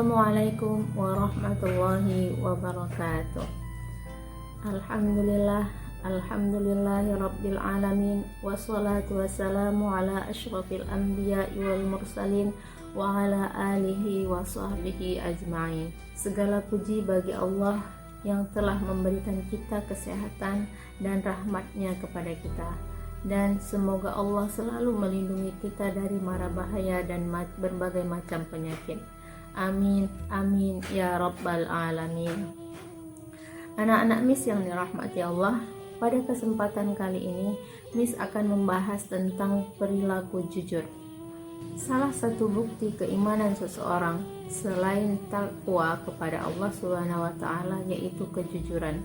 Assalamualaikum warahmatullahi wabarakatuh. Alhamdulillahi rabbil alamin. Wassalatu wassalamu ala asyrafil anbiya'i wal mursalin wa ala alihi wa sahbihi ajma'in. Segala puji bagi Allah yang telah memberikan kita kesehatan dan rahmatnya kepada kita. Dan semoga Allah selalu melindungi kita dari mara bahaya dan berbagai macam penyakit. Amin, amin, ya rabbal alamin. Anak-anak Miss yang dirahmati Allah, pada kesempatan kali ini Miss akan membahas tentang perilaku jujur. Salah satu bukti keimanan seseorang selain takwa kepada Allah SWT yaitu kejujuran.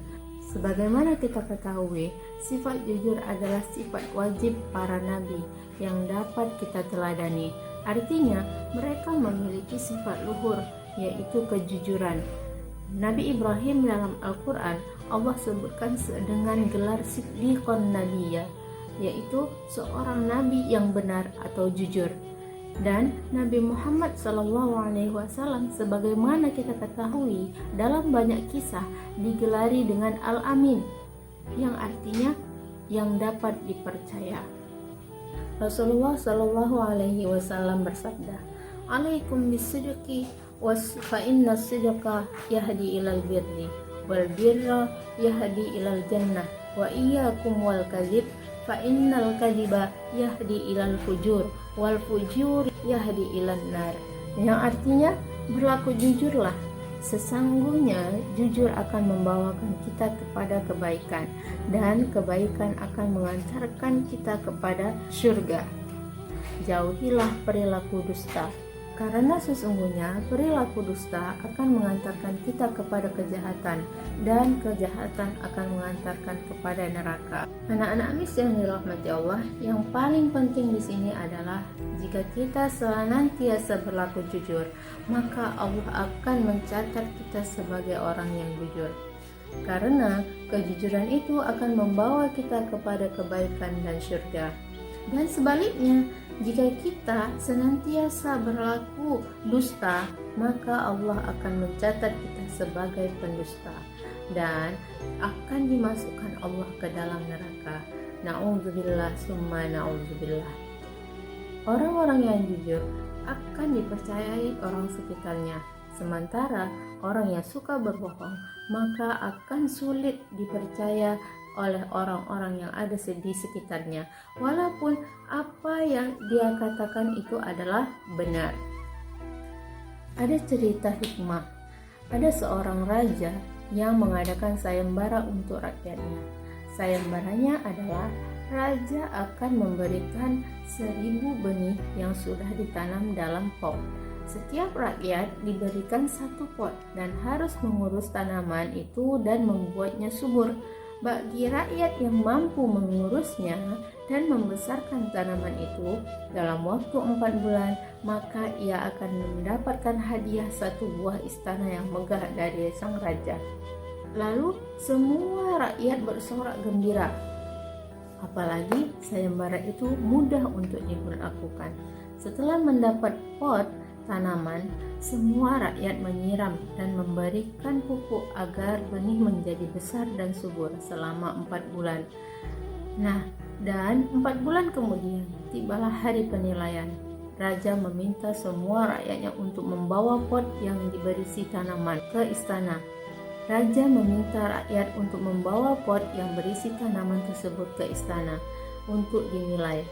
Sebagaimana kita ketahui, sifat jujur adalah sifat wajib para nabi yang dapat kita teladani. Artinya, mereka memiliki sifat luhur, yaitu kejujuran. Nabi Ibrahim dalam Al-Quran, Allah sebutkan dengan gelar Siddiqon Nabiya, yaitu seorang nabi yang benar atau jujur. Dan Nabi Muhammad SAW sebagaimana kita ketahui dalam banyak kisah digelari dengan Al-Amin, yang artinya yang dapat dipercaya. Rasulullah SAW bersabda, "Alaikum bisidqi fa inna sidqa yahdi ilal birri wal birra yahdi ilal jannah wa iyyakum wal kadhib fa innal kadhiba yahdi ilal fujur wal fujur yahdi ilan nar." Yang artinya, berlaku jujurlah, sesungguhnya jujur akan membawakan kita kepada kebaikan, dan kebaikan akan mengantarkan kita kepada surga. Jauhilah perilaku dusta, karena sesungguhnya perilaku dusta akan mengantarkan kita kepada kejahatan, dan kejahatan akan mengantarkan kepada neraka. Anak-anak Miss yang dirahmati Allah, yang paling penting di sini adalah jika kita senantiasa berlaku jujur, maka Allah akan mencatat kita sebagai orang yang jujur. Karena kejujuran itu akan membawa kita kepada kebaikan dan surga. Dan sebaliknya, jika kita senantiasa berlaku dusta, maka Allah akan mencatat kita sebagai pendusta dan akan dimasukkan Allah ke dalam neraka. Na'udzubillah summa na'udzubillah. Orang-orang yang jujur akan dipercayai orang sekitarnya, sementara orang yang suka berbohong maka akan sulit dipercaya oleh orang-orang yang ada di sekitarnya, walaupun apa yang dia katakan itu adalah benar. Ada cerita hikmah. Ada seorang raja yang mengadakan sayembara untuk rakyatnya. Sayembaranya adalah raja akan memberikan 1000 benih yang sudah ditanam dalam pot. Setiap rakyat diberikan 1 pot dan harus mengurus tanaman itu dan membuatnya subur. Bagi rakyat yang mampu mengurusnya dan membesarkan tanaman itu dalam waktu 4 bulan, maka ia akan mendapatkan hadiah 1 buah istana yang megah dari sang raja. Lalu semua rakyat bersorak gembira. Apalagi sayembara itu mudah untuk dilakukan. Setelah mendapat pot tanaman, semua rakyat menyiram dan memberikan pupuk agar benih menjadi besar dan subur selama 4 bulan. Nah, dan 4 bulan kemudian tibalah hari penilaian. Raja meminta semua rakyatnya untuk membawa pot yang berisi tanaman ke istana. Raja meminta rakyat untuk membawa pot yang berisi tanaman tersebut ke istana untuk dinilai.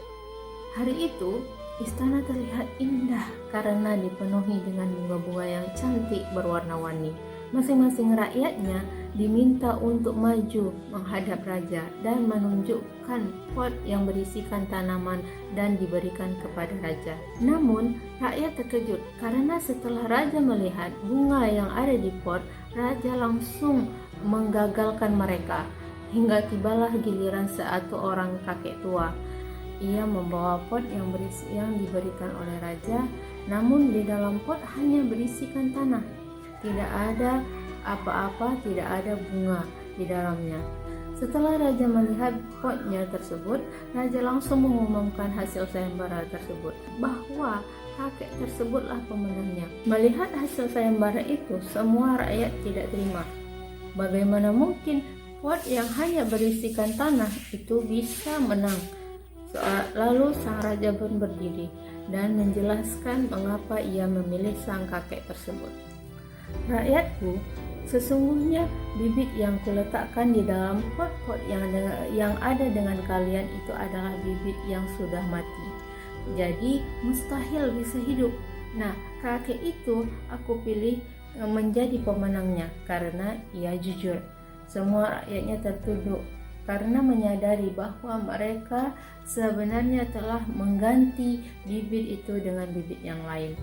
Hari itu istana terlihat indah karena dipenuhi dengan bunga-bunga yang cantik berwarna-warni. Masing-masing rakyatnya diminta untuk maju menghadap raja dan menunjukkan pot yang berisikan tanaman dan diberikan kepada raja. Namun, rakyat terkejut karena setelah raja melihat bunga yang ada di pot, raja langsung menggagalkan mereka. Hingga tibalah giliran satu orang kakek tua. Ia membawa pot yang diberikan oleh raja, namun di dalam pot hanya berisikan tanah. Tidak ada apa-apa, tidak ada bunga di dalamnya. Setelah raja melihat potnya tersebut, raja langsung mengumumkan hasil sayembara tersebut bahwa kakek tersebutlah pemenangnya. Melihat hasil sayembara itu, semua rakyat tidak terima. Bagaimana mungkin pot yang hanya berisikan tanah itu bisa menang? Lalu sang raja pun berdiri dan menjelaskan mengapa ia memilih sang kakek tersebut. Rakyatku, sesungguhnya bibit yang kuletakkan di dalam pot-pot yang ada dengan kalian itu adalah bibit yang sudah mati. Jadi mustahil bisa hidup. Nah, kakek itu aku pilih menjadi pemenangnya karena ia jujur. Semua rakyatnya tertunduk karena menyadari bahwa mereka sebenarnya telah mengganti bibit itu dengan bibit yang lain.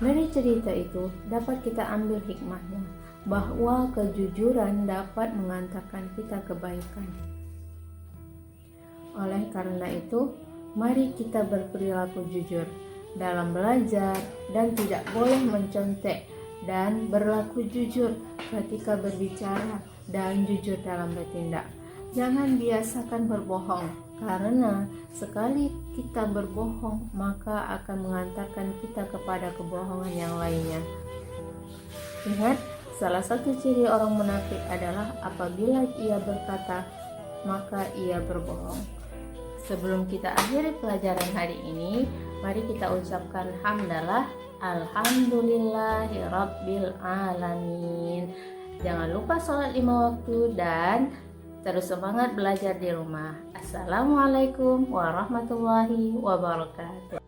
Dari cerita itu dapat kita ambil hikmahnya bahwa kejujuran dapat mengantarkan kita kebaikan. Oleh karena itu, mari kita berperilaku jujur dalam belajar dan tidak boleh mencontek, dan berlaku jujur ketika berbicara dan jujur dalam bertindak. Jangan biasakan berbohong, karena sekali kita berbohong maka akan mengantarkan kita kepada kebohongan yang lainnya. Ingat, salah satu ciri orang munafik adalah apabila ia berkata, maka ia berbohong. Sebelum kita akhiri pelajaran hari ini, mari kita ucapkan hamdalah, alhamdulillahirabbil alamin. Jangan lupa sholat 5 waktu dan terus semangat belajar di rumah. Assalamualaikum warahmatullahi wabarakatuh.